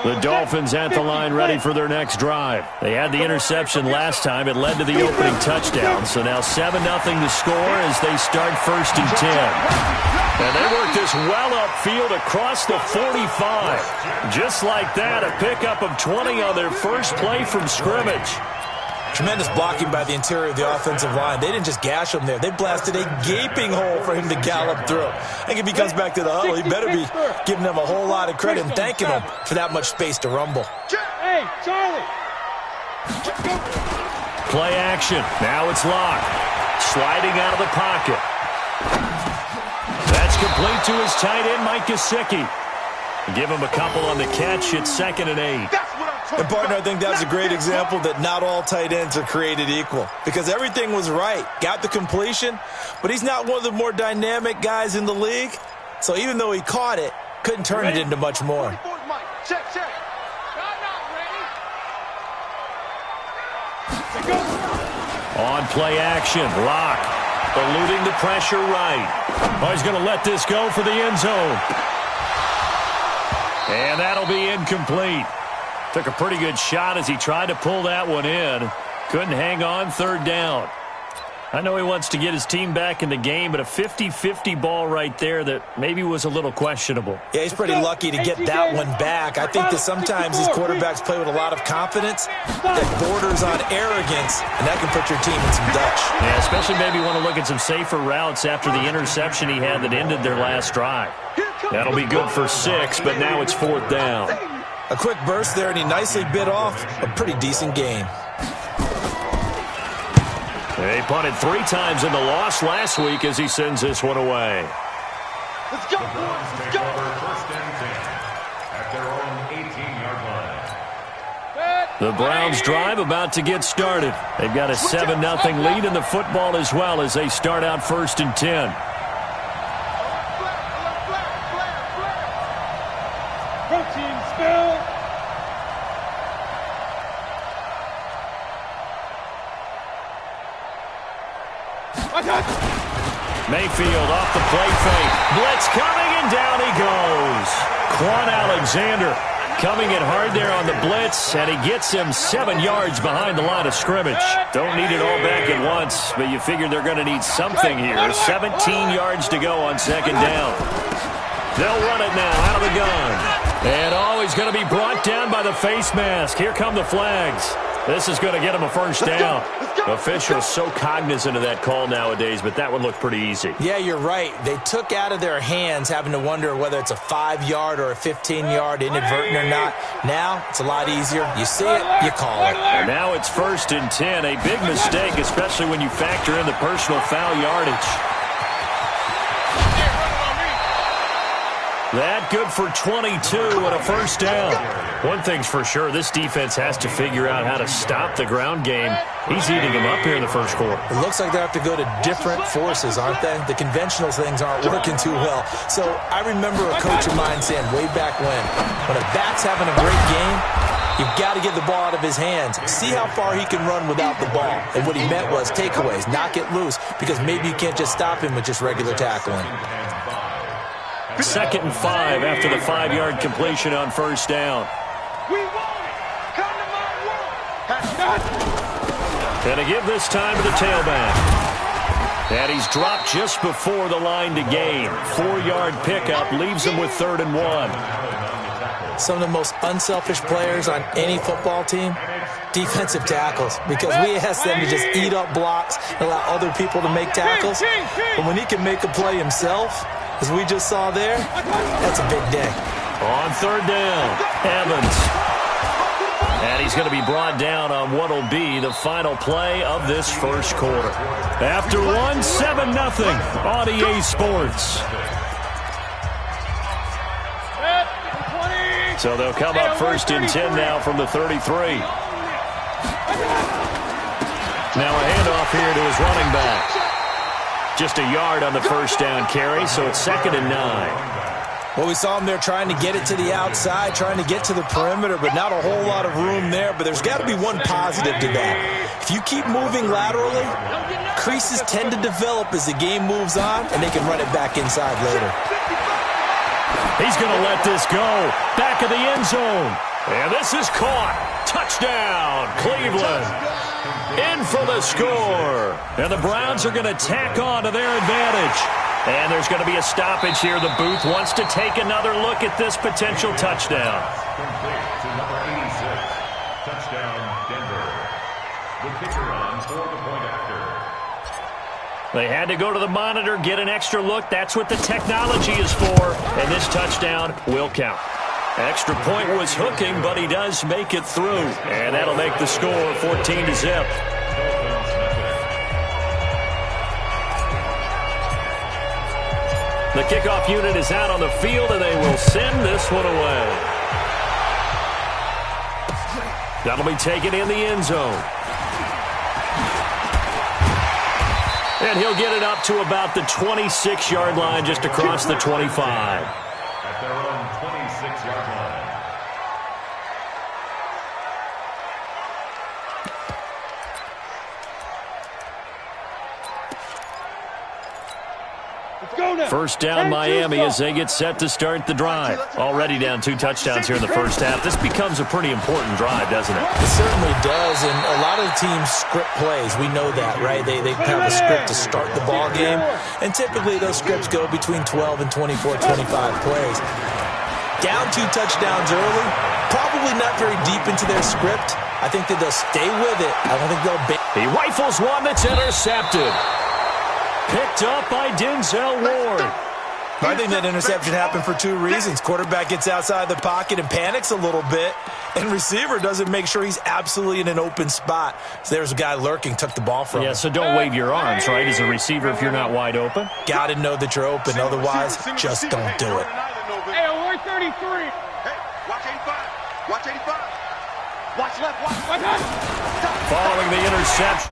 The Dolphins at the line ready for their next drive. They had the interception last time. It led to the opening touchdown. So now 7-0 to score as they start 1st and 10. And they work this well upfield across the 45. Just like that, a pickup of 20 on their first play from scrimmage. Tremendous blocking by the interior of the offensive line. They didn't just gash him there. They blasted a gaping hole for him to gallop through. I think if he comes back to the huddle, he better be giving them a whole lot of credit and thanking them for that much space to rumble. Hey, Charlie. Play action. Now it's locked. Sliding out of the pocket. That's complete to his tight end, Mike Gesicki. Give him a couple on the catch. It's 2nd and 8. And, partner, I think that's a great example that not all tight ends are created equal because everything was right. Got the completion, but he's not one of the more dynamic guys in the league. So even though he caught it, couldn't turn it into much more. On play action, lock. Eluding the pressure right. Oh, he's going to let this go for the end zone. And that'll be incomplete. Took a pretty good shot as he tried to pull that one in. Couldn't hang on, 3rd down. I know he wants to get his team back in the game, but a 50-50 ball right there that maybe was a little questionable. Yeah, he's pretty lucky to get that one back. I think that sometimes these quarterbacks play with a lot of confidence that borders on arrogance, and that can put your team in some Dutch. Yeah, especially maybe want to look at some safer routes after the interception he had that ended their last drive. That'll be good for 6, but now it's 4th down. A quick burst there, and he nicely bit off a pretty decent gain. They punted 3 times in the loss last week as he sends this one away. Let's go. Let's go. At their own 18-yard line. The Browns drive about to get started. They've got a 7-0 lead in the football as well as they start out 1st and 10. Protein spill. Mayfield off the play fake. Blitz coming, and down he goes. Quan Alexander coming in hard there on the blitz, and he gets him 7 yards behind the line of scrimmage. Don't need it all back at once, but you figure they're going to need something here. 17 yards to go on 2nd down. They'll run it now out of the gun. And he's going to be brought down by the face mask. Here come the flags. This is going to get him a 1st down. Officials so cognizant of that call nowadays, but that one looked pretty easy. Yeah, you're right. They took out of their hands having to wonder whether it's a 5-yard or a 15-yard inadvertent or not. Now, it's a lot easier. You see it, you call it. And now it's 1st and 10. A big mistake, especially when you factor in the personal foul yardage. That good for 22 and a 1st down. One thing's for sure, this defense has to figure out how to stop the ground game. He's eating them up here in the 1st quarter. It looks like they have to go to different forces, aren't they? The conventional things aren't working too well. So I remember a coach of mine saying way back when a back's having a great game, you've got to get the ball out of his hands. See how far he can run without the ball. And what he meant was takeaways, knock it loose, because maybe you can't just stop him with just regular tackling. 2nd and 5 after the 5-yard completion on 1st down. We want it. Come to my world. And to give this time to the tailback. And he's dropped just before the line to gain. 4-yard pickup leaves him with 3rd and 1. Some of the most unselfish players on any football team, defensive tackles, because we ask them to just eat up blocks and allow other people to make tackles. But when he can make a play himself, as we just saw there, that's a big day. On 3rd down, Evans. And he's going to be brought down on what will be the final play of this 1st quarter. After 7-0 on EA Sports. So they'll come up 1st and 10 now from the 33. Now a handoff here to his running back. Just a yard on the 1st down carry, so it's 2nd and 9. Well, we saw him there trying to get it to the outside, trying to get to the perimeter, but not a whole lot of room there. But there's got to be one positive to that. If you keep moving laterally, creases tend to develop as the game moves on, and they can run it back inside later. He's going to let this go. Back of the end zone. And this is caught. Touchdown, Cleveland. In for the score. And the Browns are going to tack on to their advantage. And there's going to be a stoppage here. The booth wants to take another look at this potential touchdown. Complete to number 86. Touchdown, Denver. The kicker on for the point after. They had to go to the monitor, get an extra look. That's what the technology is for. And this touchdown will count. Extra point was hooking, but he does make it through. And that'll make the score 14-0. The kickoff unit is out on the field, and they will send this one away. That'll be taken in the end zone. And he'll get it up to about the 26-yard line, just across the 25. At their own 26-yard line. First down, Miami, as they get set to start the drive. Already down 2 touchdowns here in the first half. This becomes a pretty important drive, doesn't it? It certainly does, and a lot of the teams script plays. We know that, right? They have a script to start the ball game, and typically those scripts go between 12 and 24, 25 plays. Down 2 touchdowns early, probably not very deep into their script. I think that they'll stay with it. I don't think they'll... He rifles one that's intercepted. Picked up by Denzel Ward. I think that interception happened for 2 reasons. Quarterback gets outside the pocket and panics a little bit, and receiver doesn't make sure he's absolutely in an open spot. So there's a guy lurking, took the ball from him. Yeah, so don't wave your arms, right, as a receiver if you're not wide open. Got to know that you're open. Otherwise, just don't do it. Hey, 133. Hey, watch 85. Watch 85. Watch left. Watch left. Following the interception.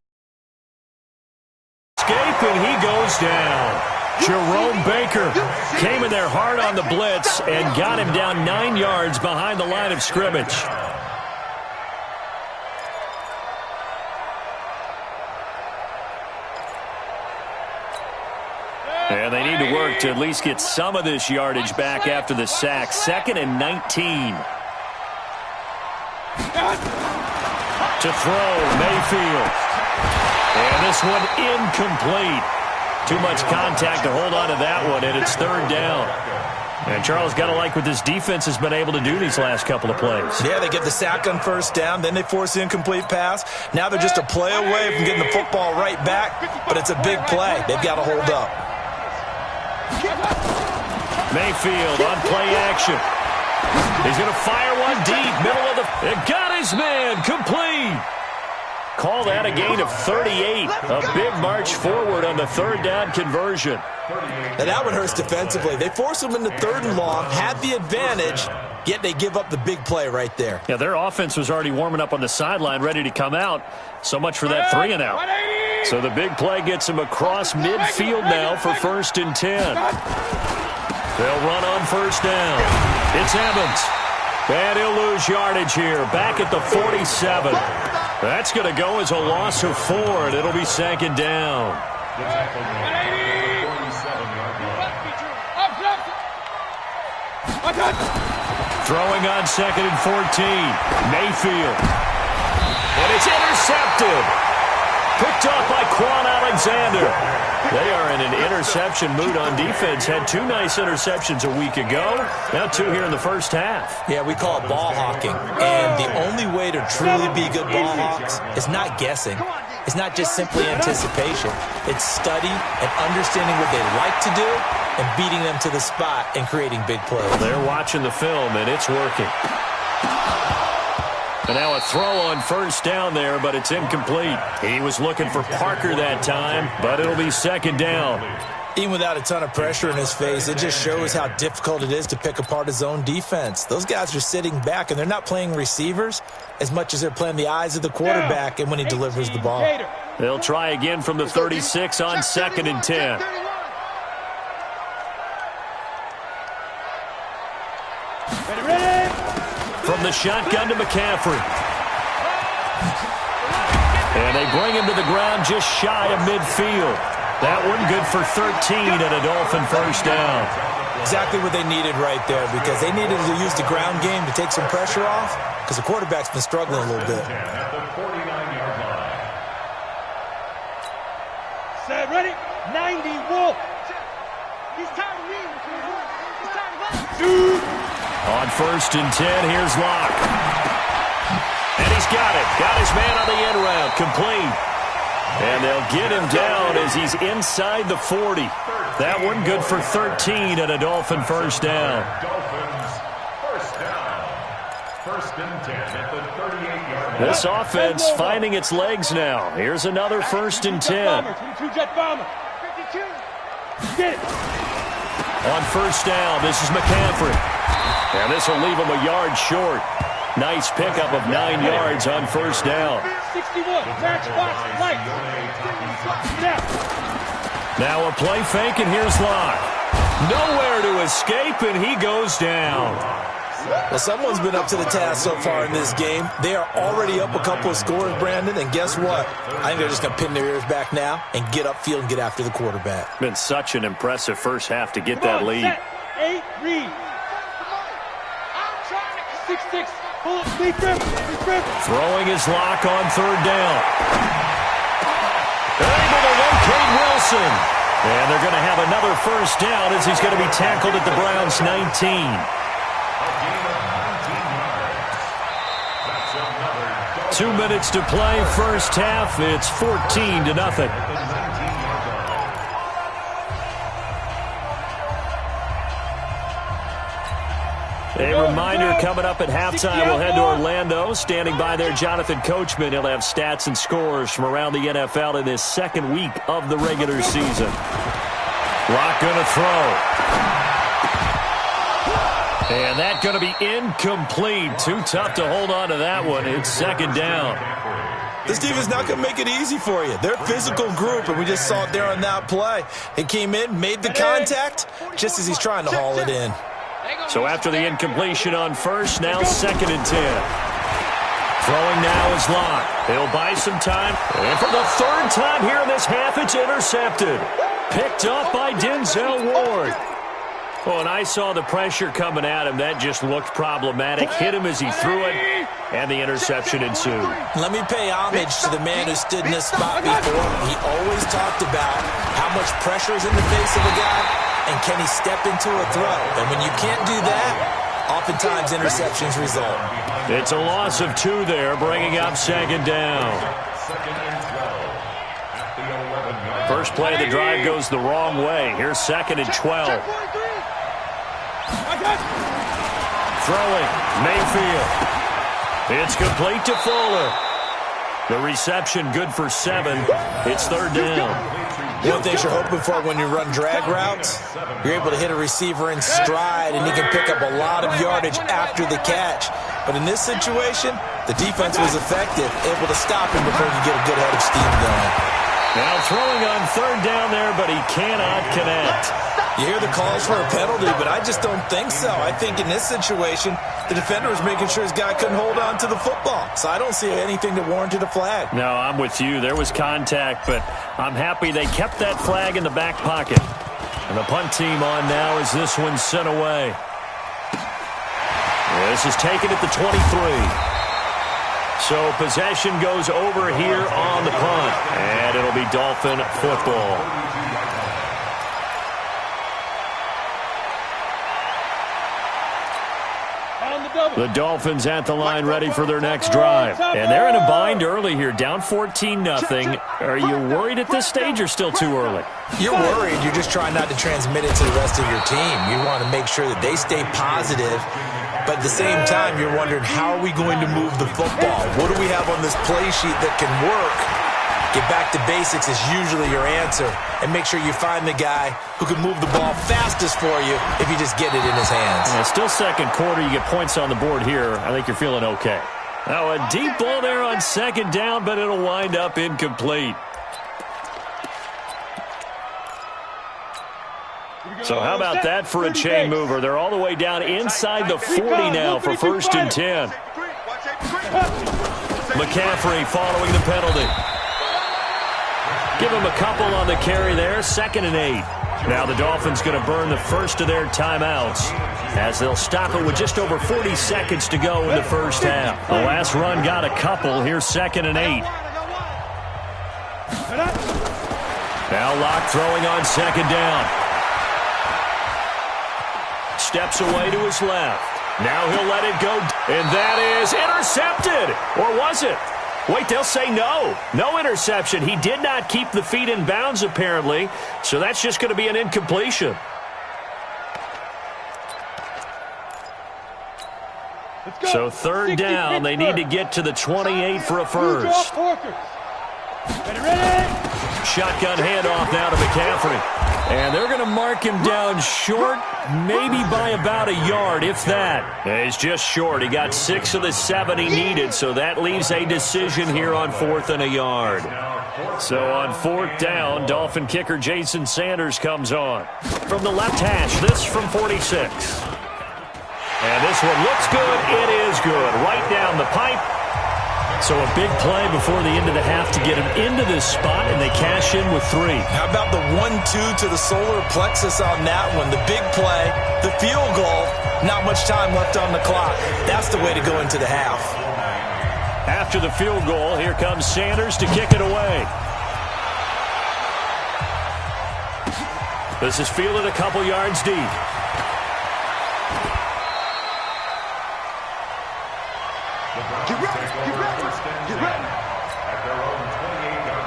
Escape, and he goes down. Jerome Baker came in there hard on the blitz and got him down 9 yards behind the line of scrimmage. And they need to work to at least get some of this yardage back after the sack. 2nd and 19. To throw, Mayfield. And this one incomplete. Too much contact to hold on to that one, and it's 3rd down. And Charles, got to like what this defense has been able to do these last couple of plays. Yeah, they get the sack on 1st down, then they force the incomplete pass. Now they're just a play away from getting the football right back, but it's a big play. They've got to hold up. Mayfield on play action. He's going to fire one deep, middle of the... It got his man, complete. Call that a gain of 38. A big march forward on the 3rd down conversion. Now that one hurts defensively. They force him into 3rd and long, had the advantage, yet they give up the big play right there. Yeah, their offense was already warming up on the sideline, ready to come out. So much for that 3 and out. So the big play gets him across midfield now for 1st and 10. They'll run on 1st down. It's Evans. And he'll lose yardage here, back at the 47. That's going to go as a loss of 4, and it'll be 2nd down. The tackle man, 47-yard line. Throwing on 2nd and 14. Mayfield. And it's intercepted. Picked up by Quan Alexander. They are in an interception mood on defense. Had 2 nice interceptions a week ago. Now 2 here in the first half. Yeah, we call it ball hawking. And the only way to truly be good ball hawks is not guessing. It's not just simply anticipation. It's study and understanding what they like to do and beating them to the spot and creating big plays. They're watching the film, and it's working. And now a throw on 1st down there, but it's incomplete. He was looking for Parker that time, but it'll be 2nd down. Even without a ton of pressure in his face, it just shows how difficult it is to pick apart his own defense. Those guys are sitting back, and they're not playing receivers as much as they're playing the eyes of the quarterback and when he delivers the ball. They'll try again from the 36 on 2nd and 10. Ready? From the shotgun to McCaffrey. And they bring him to the ground just shy of midfield. That one good for 13 and a Dolphin first down. Exactly what they needed right there, because they needed to use the ground game to take some pressure off, because the quarterback's been struggling a little bit. Set, ready? 90, Wolf. He's tired of me. He's tired of us. Dude. On 1st and 10, here's Locke. And he's got it. Got his man on the end route. Complete. And they'll get him down as he's inside the 40. That one good for 13 and a Dolphin first down. Dolphins first down. 1st and 10 at the 38-yard line. This offense finding its legs now. Here's another 1st and 10. 22 jet bomber. 52. Get it. On 1st down, this is McCaffrey. And this will leave him a yard short. Nice pickup of 9 yards on 1st down. 61. Matchbox light. Now a play fake, and here's Locke. Nowhere to escape, and he goes down. Well, someone's been up to the task so far in this game. They are already up a couple of scores, Brandon, and guess what? I think they're just going to pin their ears back now and get upfield and get after the quarterback. Been such an impressive first half to get that lead. 8, read. 6-6. Pull it. Deep grip. Throwing his Locke on 3rd down. Able to locate Wilson. And they're going to have another first down as he's going to be tackled at the Browns' 19. 2 minutes to play, first half. It's 14-0. A reminder coming up at halftime, we'll head to Orlando. Standing by there, Jonathan Coachman. He'll have stats and scores from around the NFL in this 2nd week of the regular season. Locke going to throw. And that going to be incomplete. Too tough to hold on to that one. It's 2nd down. This defense is not going to make it easy for you. They're a physical group, and we just saw it there on that play. He came in, made the contact, just as he's trying to haul it in. So after the incompletion on 1st, now 2nd and 10. Throwing now is Locke. He'll buy some time. And for the 3rd time here in this half, it's intercepted. Picked up by Denzel Ward. Oh, and I saw the pressure coming at him. That just looked problematic. Hit him as he threw it, and the interception ensued. Let me pay homage to the man who stood in this spot before. He always talked about how much pressure is in the face of a guy, and can he step into a throw? And when you can't do that, oftentimes interceptions result. It's a loss of 2 there, bringing up 2nd down. First play of the drive goes the wrong way. Here's 2nd and 12. Throwing, Mayfield. It's complete to Fuller. The reception good for 7. It's 3rd down. One thing you're hoping for when you run drag routes, you're able to hit a receiver in stride, and he can pick up a lot of yardage after the catch. But in this situation, the defense was effective, able to stop him before he could get a good head of steam going. Now throwing on 3rd down there, but he cannot connect. You hear the calls for a penalty, but I just don't think so. I think in this situation, the defender was making sure his guy couldn't hold on to the football. So I don't see anything that warranted a flag. No, I'm with you. There was contact, but I'm happy they kept that flag in the back pocket. And the punt team on now as this one's sent away. This is taken at the 23. So possession goes over here on the punt, and it'll be Dolphin football. The Dolphins at the line ready for their next drive. And they're in a bind early here, down 14-0. Are you worried at this stage or still too early? You're worried. You're just trying not to transmit it to the rest of your team. You want to make sure that they stay positive. But at the same time, you're wondering, how are we going to move the football? What do we have on this play sheet that can work? Get back to basics is usually your answer. And make sure you find the guy who can move the ball fastest for you if you just get it in his hands. Yeah, still 2nd quarter. You get points on the board here. I think you're feeling okay. Now a deep ball there on 2nd down, but it'll wind up incomplete. So how about that for a chain mover? They're all the way down inside the 40 now for 1st and 10. McCaffrey following the penalty. Give him a couple on the carry there. 2nd and 8. Now the Dolphins going to burn the first of their timeouts as they'll stop it with just over 40 seconds to go in the first half. The last run got a couple. Here's 2nd and 8. Now Locke throwing on 2nd down. Steps away to his left. Now he'll let it go. And that is intercepted. Or was it? Wait, they'll say no. No interception. He did not keep the feet in bounds, apparently. So that's just going to be an incompletion. So 3rd down. They need to get to the 28 for a first. Shotgun handoff now to McCaffrey. And they're going to mark him down short, maybe by about a yard, if that. He's just short. He got 6 of the 7 he needed, so that leaves a decision here on 4th and a yard. So on 4th down, Dolphin kicker Jason Sanders comes on. From the left hash, this from 46. And this one looks good. It is good. Right down the pipe. So a big play before the end of the half to get him into this spot, and they cash in with 3. How about the 1-2 to the solar plexus on that one? The big play, the field goal, not much time left on the clock. That's the way to go into the half. After the field goal, here comes Sanders to kick it away. This is fielded a couple yards deep. Get ready, get ready, get ready. At their own 28-yard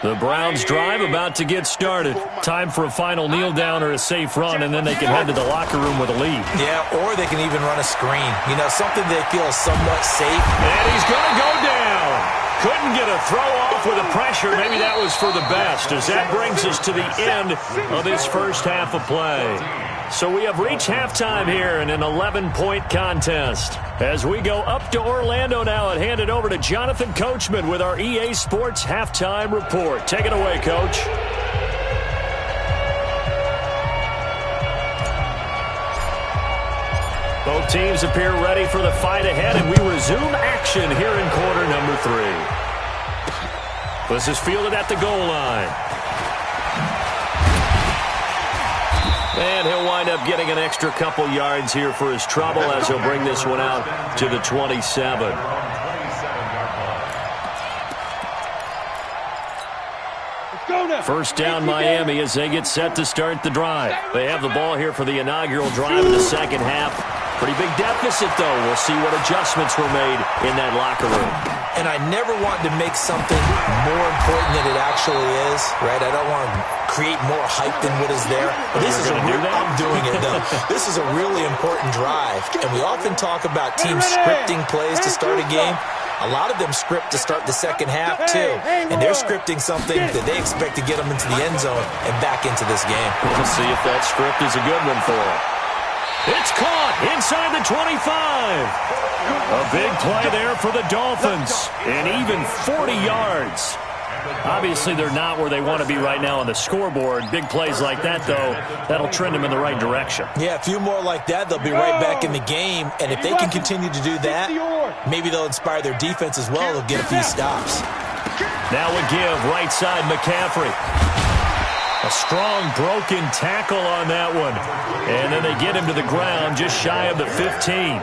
line. The Browns drive about to get started. Time for a final kneel down or a safe run, and then they can head to the locker room with a lead. Yeah, or they can even run a screen. You know, something they feel is somewhat safe. And he's going to go down. Couldn't get a throw off with the pressure. Maybe that was for the best, as that brings us to the end of this first half of play. So we have reached halftime here in an 11-point contest. As we go up to Orlando now and hand it over to Jonathan Coachman with our EA Sports Halftime Report. Take it away, Coach. Both teams appear ready for the fight ahead, and we resume action here in quarter number 3. This is fielded at the goal line. And he'll wind up getting an extra couple yards here for his trouble as he'll bring this one out to the 27. First down Miami as they get set to start the drive. They have the ball here for the inaugural drive in the second half. Pretty big deficit, though. We'll see what adjustments were made in that locker room. And I never want to make something more important than it actually is, right? I don't want to create more hype than what is there. But this is I'm doing it, though. This is a really important drive. And we often talk about teams scripting plays to start a game. A lot of them script to start the second half, too. And they're scripting something that they expect to get them into the end zone and back into this game. We'll see if that script is a good one for them. It's caught inside the 25. A big play there for the Dolphins. And even 40 yards. Obviously, they're not where they want to be right now on the scoreboard. Big plays like that, though, that'll trend them in the right direction. Yeah, a few more like that, they'll be right back in the game. And if they can continue to do that, maybe they'll inspire their defense as well. They'll get a few stops. Now a give, right side, McCaffrey. A strong broken tackle on that one. And then they get him to the ground just shy of the 15.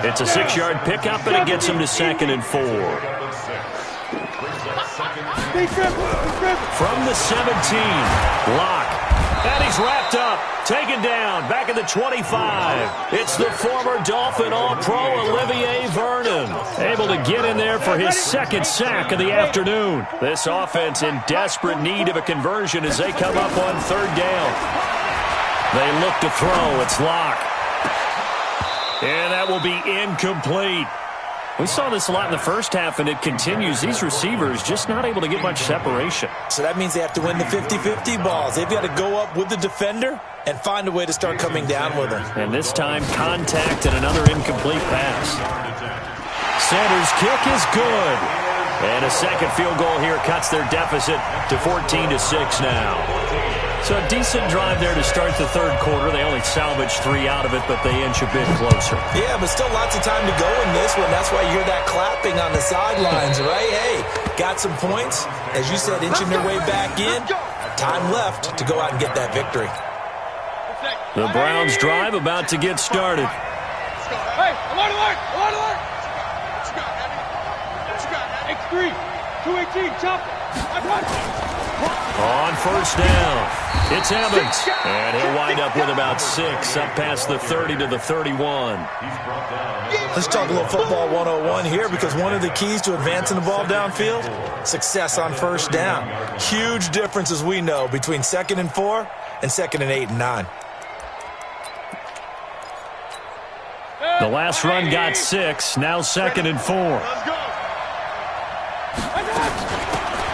It's a 6-yard pickup, and it gets him to 2nd and 4. From the 17, Locke. And he's wrapped up, taken down, back at the 25. It's the former Dolphin All-Pro Olivier Vernon, able to get in there for his 2nd sack of the afternoon. This offense in desperate need of a conversion as they come up on 3rd down. They look to throw. It's Locke. And that will be incomplete. We saw this a lot in the first half, and it continues. These receivers just not able to get much separation. So that means they have to win the 50-50 balls. They've got to go up with the defender and find a way to start coming down with them. And this time, contact and another incomplete pass. Sanders' kick is good. And a second field goal here cuts their deficit to 14-6 now. So a decent drive there to start the third quarter. They only salvaged 3 out of it, but they inch a bit closer. Yeah, but still lots of time to go in this one. That's why you hear that clapping on the sidelines, right? Hey, got some points. As you said, inching their way back in. Time left to go out and get that victory. The Browns drive about to get started. Hey, alert, alert, alert, alert. X3, 218, chop it. On first down, it's Evans. And he'll wind up with about 6, up past the 30 to the 31. Let's talk a little football 101 here, because one of the keys to advancing the ball downfield, success on first down. Huge difference, as we know, between 2nd and 4 and 2nd and 8 and 9. The last run got 6, now 2nd and 4.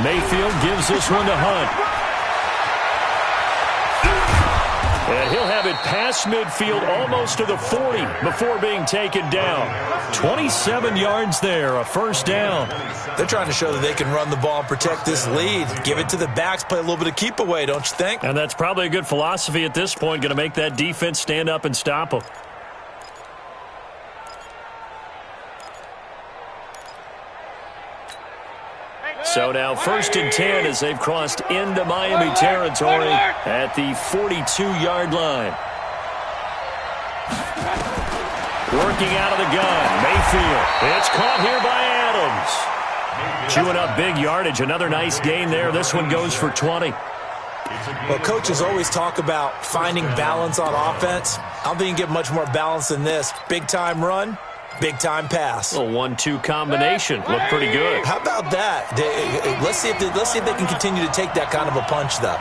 Mayfield gives this one to Hunt. And he'll have it past midfield, almost to the 40, before being taken down. 27 yards there, a first down. They're trying to show that they can run the ball and protect this lead. Give it to the backs, play a little bit of keep away, don't you think? And that's probably a good philosophy at this point, going to make that defense stand up and stop them. So now 1st and 10 as they've crossed into Miami territory at the 42-yard line. Working out of the gun, Mayfield. It's caught here by Adams. Chewing up big yardage. Another nice gain there. This one goes for 20. Well, coaches always talk about finding balance on offense. I don't think you can get much more balance than this. Big-time run. Big-time pass. A 1-2 combination. Looked pretty good. How about that? Let's see if they can continue to take that kind of a punch, though.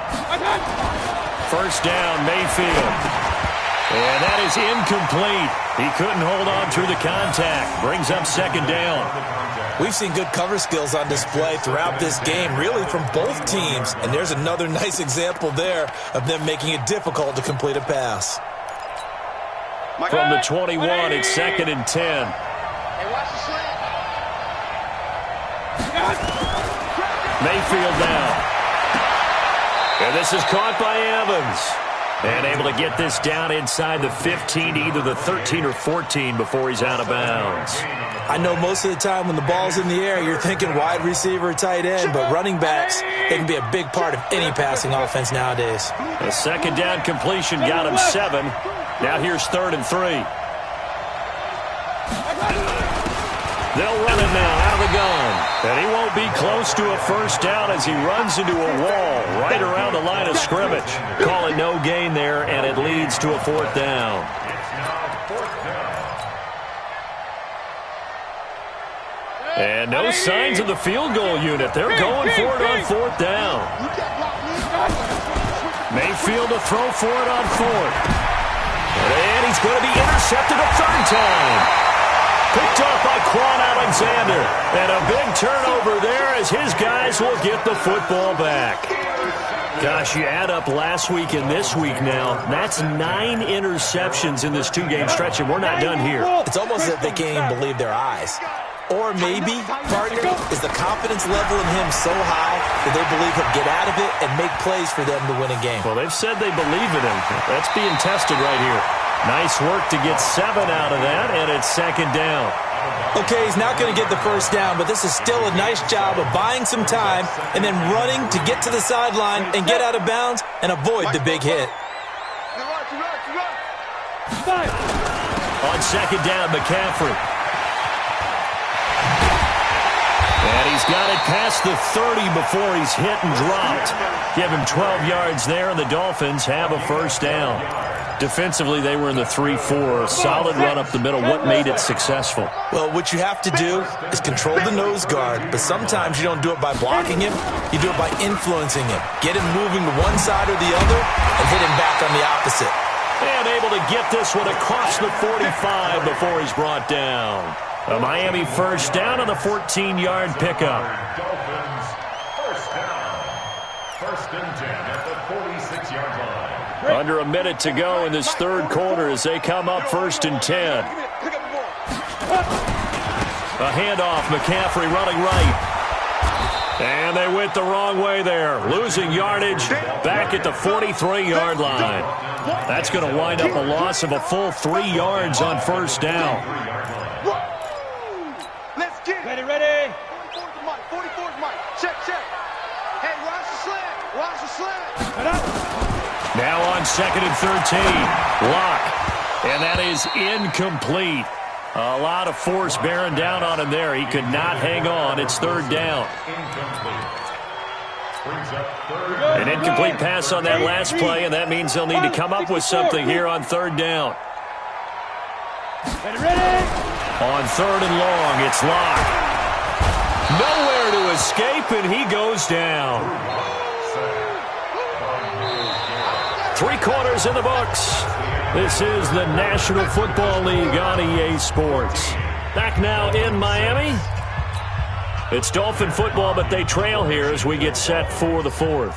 First down, Mayfield. And that is incomplete. He couldn't hold on through the contact. Brings up 2nd down. We've seen good cover skills on display throughout this game, really from both teams. And there's another nice example there of them making it difficult to complete a pass. From the 21, it's 2nd and 10. Mayfield now. And this is caught by Evans. And able to get this down inside the 15 to either the 13 or 14 before he's out of bounds. I know most of the time when the ball's in the air, you're thinking wide receiver, tight end, but running backs, they can be a big part of any passing offense nowadays. A 2nd down completion got him 7. Now here's 3rd and 3. They'll run it now out of the gun. And he won't be close to a first down as he runs into a wall right around the line of scrimmage. Calling no gain there, and it leads to a 4th down. And no signs of the field goal unit. They're going for it on 4th down. Mayfield to throw for it on 4th. And he's going to be intercepted a 3rd time. Picked off by Quan Alexander. And a big turnover there as his guys will get the football back. Gosh, you add up last week and this week now. That's 9 interceptions in this 2-game stretch, and we're not done here. It's almost as if they can't even believe their eyes. Or maybe, partner, is the confidence level in him so high that they believe he'll get out of it and make plays for them to win a game. Well, they've said they believe in him. That's being tested right here. Nice work to get 7 out of that, and it's 2nd down. Okay, he's not going to get the first down, but this is still a nice job of buying some time and then running to get to the sideline and get out of bounds and avoid the big hit. On 2nd down, McCaffrey. And he's got it past the 30 before he's hit and dropped. Give him 12 yards there, and the Dolphins have a first down. Defensively, they were in the 3-4. A solid run up the middle. What made it successful? Well, what you have to do is control the nose guard, but sometimes you don't do it by blocking him. You do it by influencing him. Get him moving to one side or the other and hit him back on the opposite. And able to get this one across the 45 before he's brought down. A Miami first down on the 14-yard pickup. Dolphins first down. 1st and 10 at the 46-yard line. Under a minute to go in this 3rd quarter as they come up 1st and 10. A handoff, McCaffrey running right. And they went the wrong way there. Losing yardage back at the 43-yard line. That's going to wind up a loss of a full 3 yards on first down. Let's get it. Ready. 44's Mike. 44's Mike. Check. Hey, watch the slant. Now on 2nd and 13. Lock. And that is incomplete. A lot of force bearing down on him there. He could not hang on. It's 3rd down. An incomplete pass on that last play, and that means they'll need to come up with something here on 3rd down. Ready. On 3rd and long, it's Lock. Nowhere to escape, and he goes down. 3 quarters in the books. This is the National Football League on EA Sports. Back now in Miami. It's Dolphin football, but they trail here as we get set for the 4th.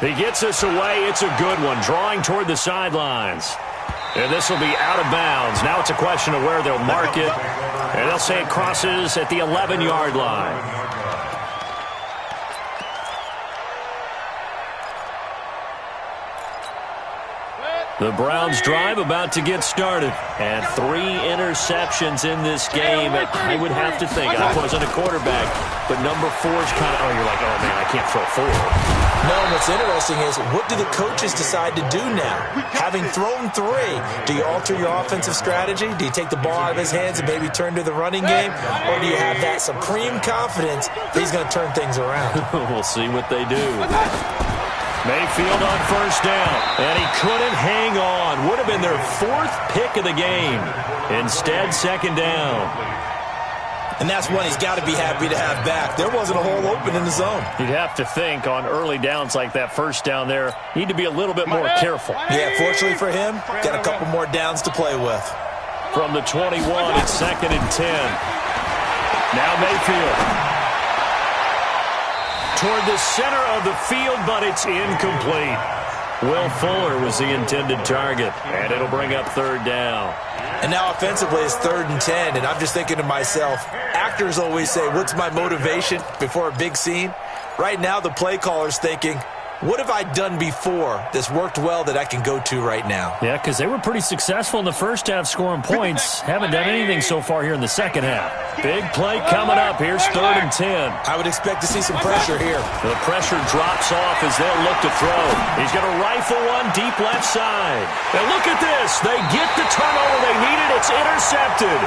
He gets us away. It's a good one, drawing toward the sidelines. And this will be out of bounds. Now it's a question of where they'll mark it. And they'll say it crosses at the 11-yard line. The Browns drive about to get started. And 3 interceptions in this game. I would have to think, I wasn't a quarterback, but number 4 is kind of, you're like, oh, man, I can't throw 4. No, what's interesting is, what do the coaches decide to do now? Having thrown 3, do you alter your offensive strategy? Do you take the ball out of his hands and maybe turn to the running game? Or do you have that supreme confidence that he's going to turn things around? We'll see what they do. Mayfield on first down, and he couldn't hang on. Would have been their 4th pick of the game. Instead, 2nd down. And that's one he's got to be happy to have back. There wasn't a hole open in the zone. You'd have to think on early downs like that first down there, need to be a little bit more careful. Yeah, fortunately for him, got a couple more downs to play with. From the 21, it's 2nd and 10. Now Mayfield. Toward the center of the field, but it's incomplete. Will Fuller was the intended target, and it'll bring up 3rd down. And now offensively, it's 3rd and 10, and I'm just thinking to myself, actors always say, what's my motivation before a big scene? Right now, the play caller's thinking, what have I done before that's worked well that I can go to right now? Yeah, because they were pretty successful in the first half scoring points. Haven't done anything so far here in the second half. Big play coming up. Here's 3rd and 10. I would expect to see some pressure here. The pressure drops off as they'll look to throw. He's going to rifle one deep left side. And look at this. They get the turnover they needed. It's intercepted.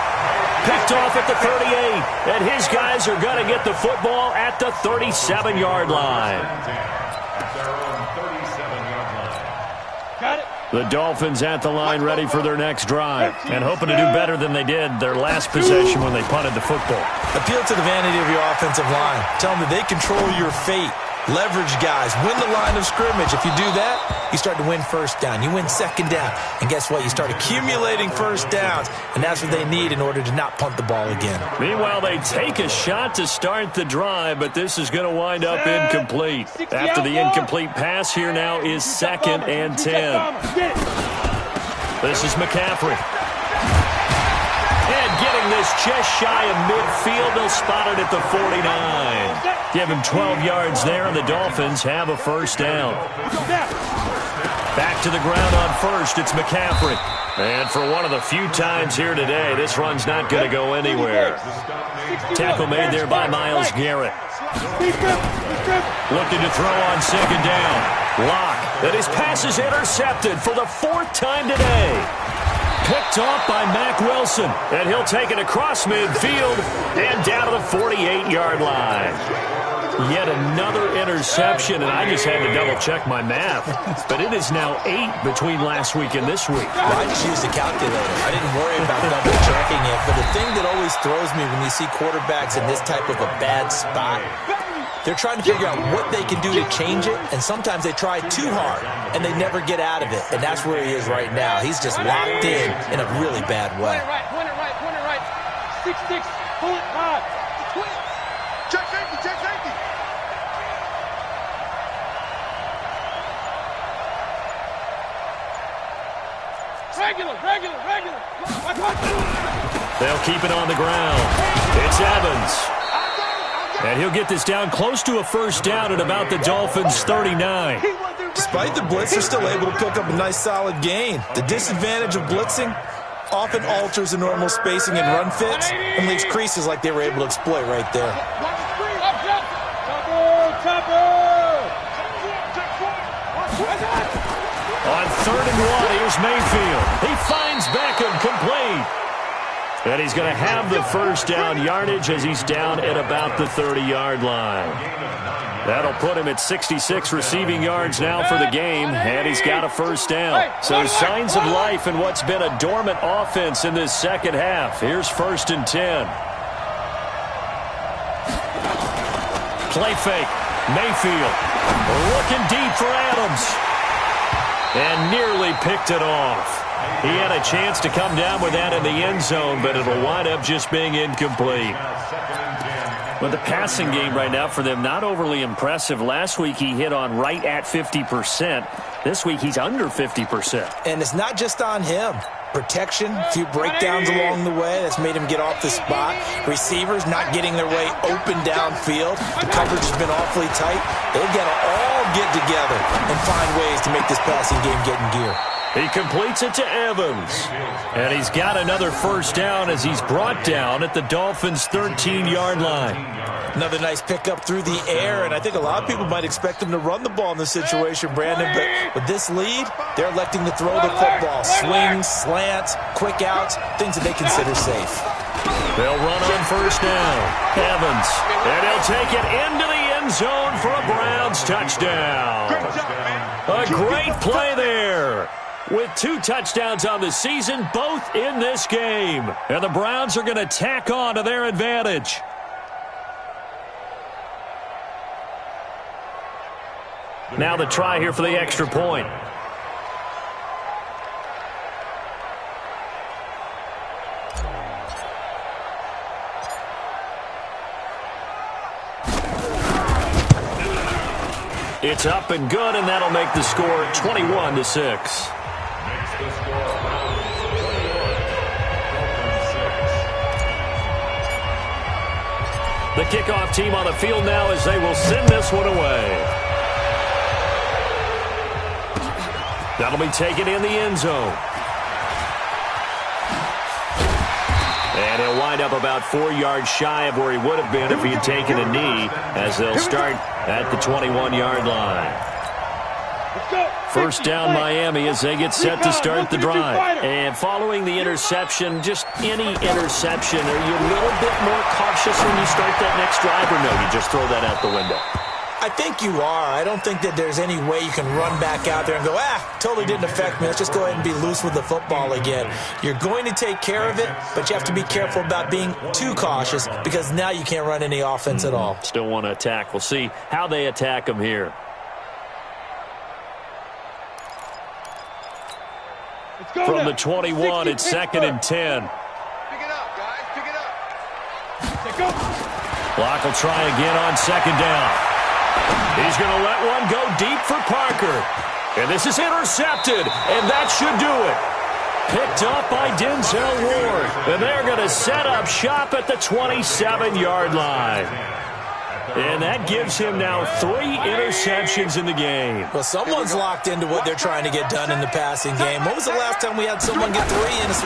Picked off at the 38. And his guys are going to get the football at the 37-yard line. The Dolphins at the line ready for their next drive and hoping to do better than they did their last possession when they punted the football. Appeal to the vanity of your offensive line. Tell them that they control your fate. Leverage guys. Win the line of scrimmage. If you do that, you start to win first down. You win second down. And guess what? You start accumulating first downs. And that's what they need in order to not punt the ball again. Meanwhile, they take a shot to start the drive, but this is going to wind up incomplete. After the incomplete pass, here now is 2nd and 10. This is McCaffrey. And getting this just shy of midfield, they'll spot it at the 49. Give him 12 yards there, and the Dolphins have a first down. Back to the ground on first, it's McCaffrey. And for one of the few times here today, this run's not going to go anywhere. Tackle made there by Myles Garrett. Looking to throw on 2nd down. Lock. And his pass is intercepted for the 4th time today. Picked off by Mack Wilson. And he'll take it across midfield and down to the 48-yard line. Yet another interception, and I just had to double-check my math. But it is now 8 between last week and this week. Well, I just used a calculator. I didn't worry about double-checking it. But the thing that always throws me when you see quarterbacks in this type of a bad spot, they're trying to figure out what they can do to change it, and sometimes they try too hard, and they never get out of it. And that's where he is right now. He's just locked in a really bad way. Point it right. 6-6, pull it hard. Check safety. Regular. They'll keep it on the ground. It's Evans. And he'll get this down close to a first down at about the Dolphins' 39. Despite the blitz, they're still able to pick up a nice solid gain. The disadvantage of blitzing often alters the normal spacing and run fits and leaves creases like they were able to exploit right there. On 3rd and 1, here's Mayfield. He finds Beckham complete. And he's going to have the first down yardage as he's down at about the 30-yard line. That'll put him at 66 receiving yards now for the game, and he's got a first down. So signs of life in what's been a dormant offense in this second half. Here's 1st and 10. Play fake. Mayfield looking deep for Adams. And nearly picked it off. He had a chance to come down with that in the end zone, but it'll wind up just being incomplete. But the passing game right now for them, not overly impressive. Last week he hit on right at 50%. This week he's under 50%. And it's not just on him. Protection, a few breakdowns along the way that's made him get off the spot. Receivers not getting their way open downfield. The coverage has been awfully tight. They've got to all get together and find ways to make this passing game get in gear. He completes it to Evans. And he's got another first down as he's brought down at the Dolphins' 13-yard line. Another nice pickup through the air, and I think a lot of people might expect him to run the ball in this situation, Brandon, but with this lead, they're electing to throw the football. Swings, slants, quick outs, things that they consider safe. They'll run on first down. Evans, and he'll take it into the end zone for a Browns touchdown. A great play there. With 2 touchdowns on the season, both in this game. And the Browns are going to tack on to their advantage. Now the try here for the extra point. It's up and good, and that'll make the score 21-6. The kickoff team on the field now as they will send this one away. That'll be taken in the end zone. And he'll wind up about 4 yards shy of where he would have been if he had taken a knee, as they'll start at the 21-yard line. First down Miami as they get set to start the drive. And following the interception, just any interception, are you a little bit more cautious when you start that next drive, or no, you just throw that out the window? I think you are. I don't think that there's any way you can run back out there and go, totally didn't affect me. Let's just go ahead and be loose with the football again. You're going to take care of it, but you have to be careful about being too cautious because now you can't run any offense at all. Still want to attack. We'll see how they attack them here. From the 21, it's 2nd and 10. Pick it up, guys. Pick it up. Block will try again on 2nd down. He's going to let one go deep for Parker. And this is intercepted, and that should do it. Picked up by Denzel Ward. And they're going to set up shop at the 27-yard line. And that gives him now 3 interceptions in the game. Well, someone's locked into what they're trying to get done in the passing game. When was the last time we had someone get 3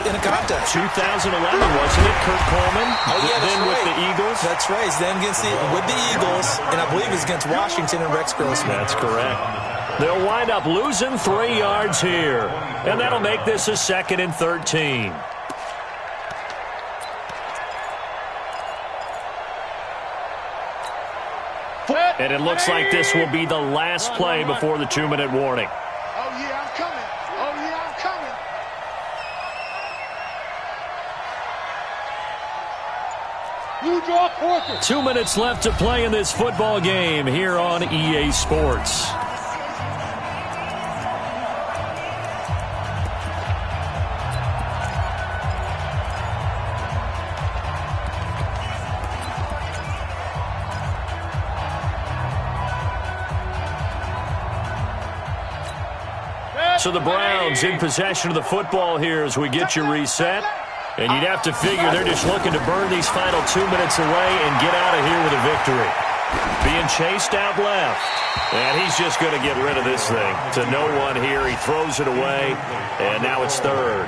in a contest? 2011, wasn't it? Kurt Coleman? Oh, yeah, then right. with the Eagles? That's right. Then with the Eagles, and I believe it's against Washington and Rex Grossman. That's correct. They'll wind up losing 3 yards here. And that'll make this a 2nd and 13. And it looks like this will be the last play before the 2-minute warning. Oh, yeah, I'm coming. Oh, yeah, I'm coming. You draw Parker. 2 minutes left to play in this football game here on EA Sports. So the Browns in possession of the football here as we get you reset. And you'd have to figure they're just looking to burn these final 2 minutes away and get out of here with a victory. Being chased out left. And he's just going to get rid of this thing. To no one here. He throws it away. And now it's third.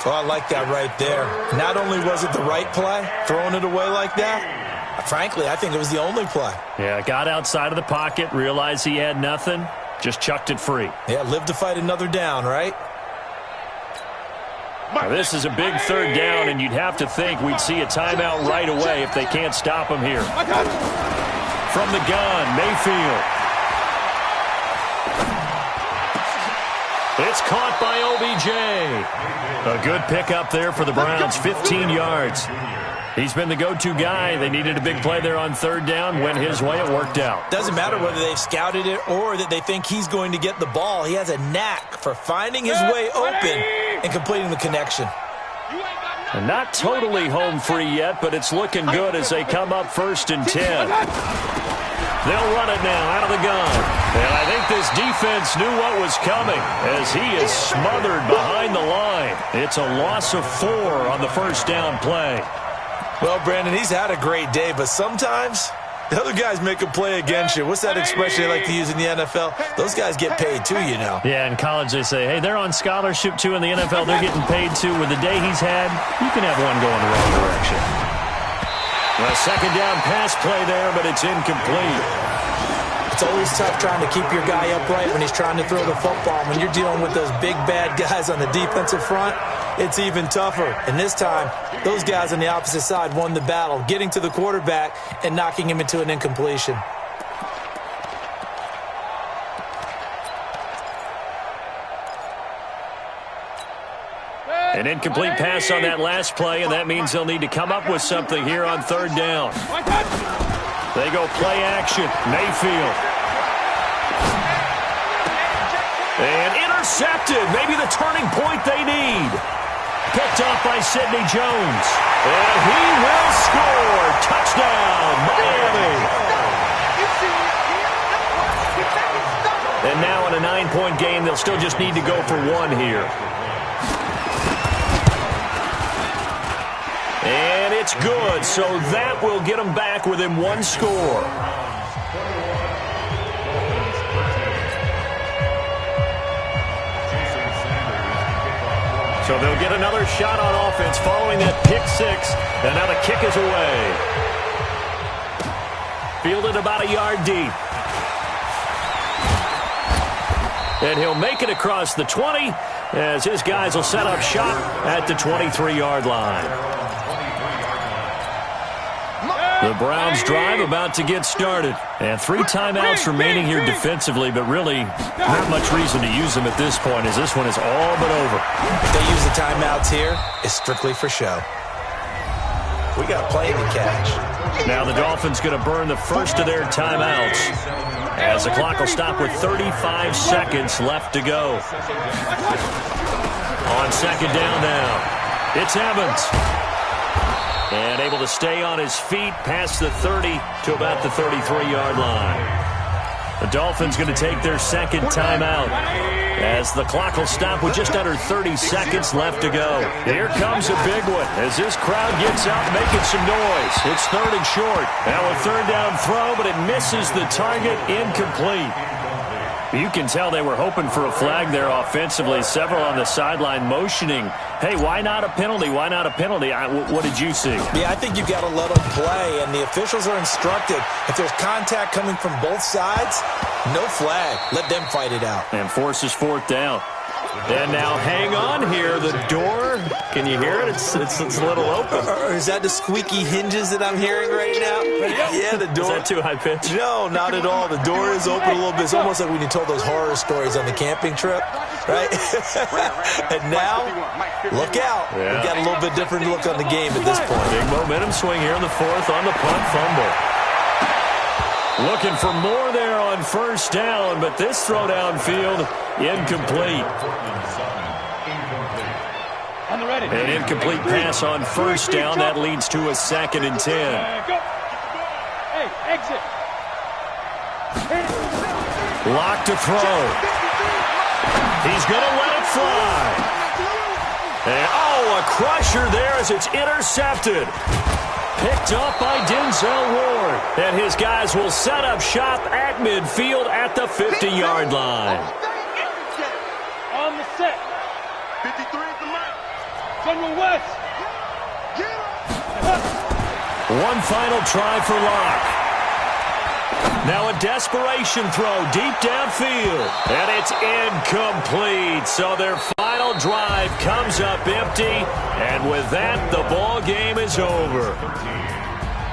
Oh, I like that right there. Not only was it the right play, throwing it away like that, frankly, I think it was the only play. Yeah, got outside of the pocket, realized he had nothing, just chucked it free. Yeah, live to fight another down, right? Now, this is a big third down, and you'd have to think we'd see a timeout right away if they can't stop him here. From the gun, Mayfield. It's caught by OBJ. A good pickup there for the Browns, 15 yards. He's been the go-to guy. They needed a big play there on third down. Went his way. It worked out. Doesn't matter whether they've scouted it or that they think he's going to get the ball. He has a knack for finding his way open and completing the connection. And not totally home free yet, but it's looking good as they come up 1st and 10. They'll run it now out of the gun. And I think this defense knew what was coming as he is smothered behind the line. It's a loss of 4 on the first down play. Well, Brandon, he's had a great day, but sometimes the other guys make a play against you. What's that expression they like to use in the NFL? Those guys get paid too, you know. Yeah, in college they say, hey, they're on scholarship too. In the NFL, they're getting paid too. With the day he's had, you can have one going the wrong direction. A second down pass play there, but it's incomplete. It's always tough trying to keep your guy upright when he's trying to throw the football. When you're dealing with those big, bad guys on the defensive front, it's even tougher. And this time, those guys on the opposite side won the battle, getting to the quarterback and knocking him into an incompletion. An incomplete pass on that last play, and that means they'll need to come up with something here on third down. They go play action. Mayfield. And intercepted. Maybe the turning point they need. Picked off by Sidney Jones. And he will score. Touchdown, Miami. And now in a 9-point game, they'll still just need to go for 1 here. And it's good, so that will get them back within 1 score. So they'll get another shot on offense following that pick 6, and now the kick is away. Fielded about a yard deep. And he'll make it across the 20 as his guys will set up shop at the 23-yard line. The Browns drive about to get started. And 3 timeouts remaining here defensively, but really not much reason to use them at this point as this one is all but over. If they use the timeouts here, it's strictly for show. We got plenty to catch. Now the Dolphins going to burn the first of their timeouts as the clock will stop with 35 seconds left to go. On second down now, it's Evans. And able to stay on his feet past the 30 to about the 33-yard line. The Dolphins going to take their second timeout as the clock will stop with just under 30 seconds left to go. Here comes a big one as this crowd gets out making some noise. It's 3rd and short. Now a 3rd down throw, but it misses the target. Incomplete. You can tell they were hoping for a flag there offensively. Several on the sideline motioning, hey, why not a penalty? Why not a penalty? What did you see? Yeah, I think you've got to let them play, and the officials are instructed. If there's contact coming from both sides, no flag. Let them fight it out. And forces 4th down. And now hang on here. The door, can you hear it? It's a little open. Or is that the squeaky hinges that I'm hearing right now? Yeah, the door. Is that too high pitch? No, not at all. The door is open a little bit. It's almost like when you told those horror stories on the camping trip, right? And now, look out. Yeah. We've got a little bit different look on the game at this point. Big momentum swing here in the 4th on the punt fumble. Looking for more there on first down, but this throw downfield, incomplete. An incomplete pass on first down. That leads to a 2nd and 10. Hey, exit. Lock to throw. He's going to let it fly. And, a crusher there as it's intercepted. Picked up by Denzel Ward. And his guys will set up shop at midfield at the 50-yard line. On the set. 53 at the line. General West. One final try for Locke. Now a desperation throw deep downfield. And it's incomplete. So their final drive comes up empty. And with that, the ball game is over.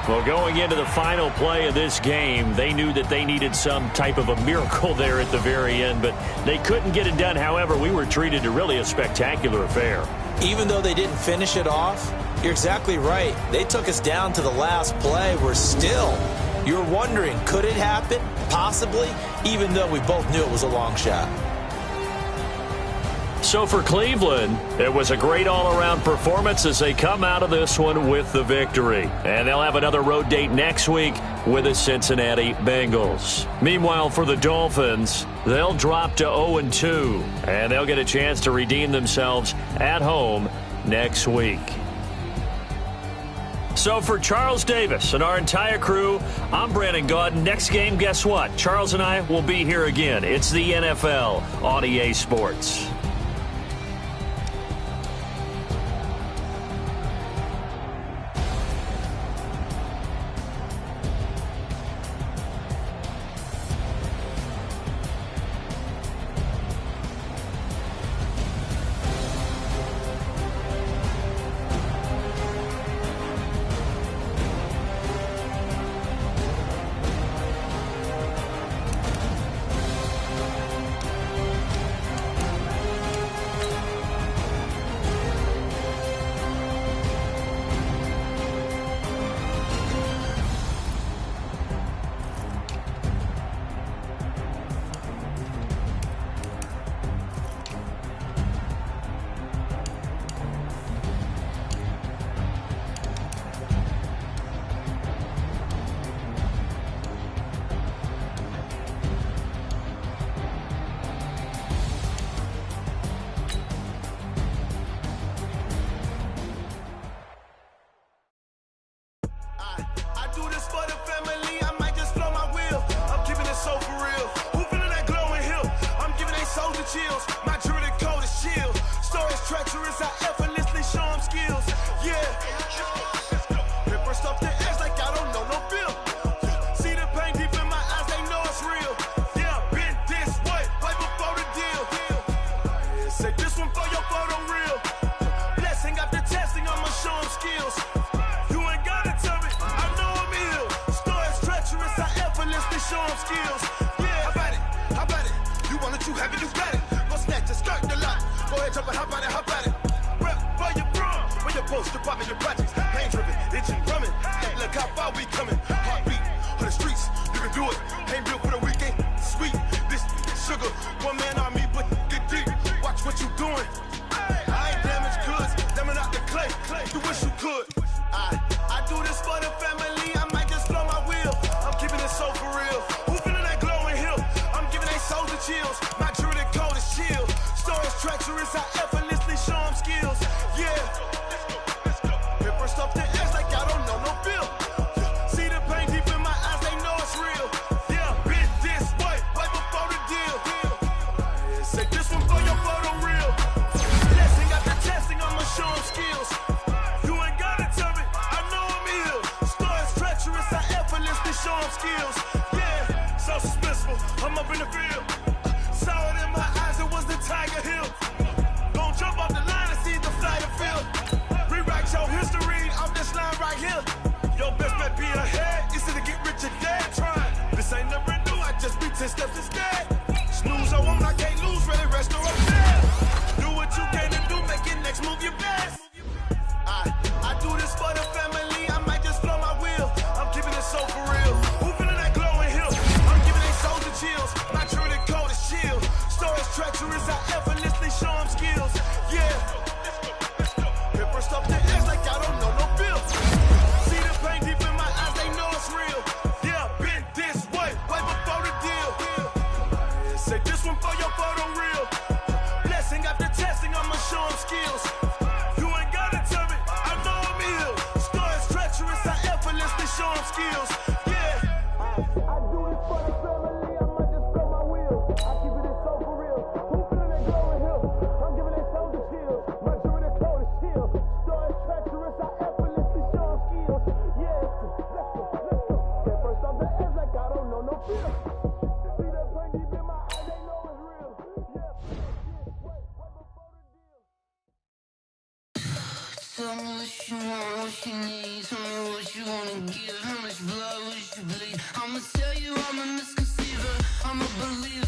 Well, going into the final play of this game, they knew that they needed some type of a miracle there at the very end, but they couldn't get it done. However, we were treated to really a spectacular affair. Even though they didn't finish it off, you're exactly right. They took us down to the last play. You're wondering, could it happen? Possibly, even though we both knew it was a long shot. So for Cleveland, it was a great all-around performance as they come out of this one with the victory. And they'll have another road date next week with the Cincinnati Bengals. Meanwhile, for the Dolphins, they'll drop to 0-2, and they'll get a chance to redeem themselves at home next week. So for Charles Davis and our entire crew, I'm Brandon Gaudin. Next game, guess what? Charles and I will be here again. It's the NFL on EA Sports. skills. Yeah. I do this for the family, I might just spell my wheels. I keep it so for real. Who feeling that glowing hill? I'm giving that soldier chills. My jewelry the coldest chill. Story treacherous, I effortlessly show them skills. Yeah, let's go. Get first off the edge like I don't know no fear. See that pain deep in my eyes, they know it's real. Yeah, wait before the deal. Tell me what you want, what you need. Tell me what you wanna give. How much blood would you bleed? I'ma tell you I'm a misconceiver. I'm a believer.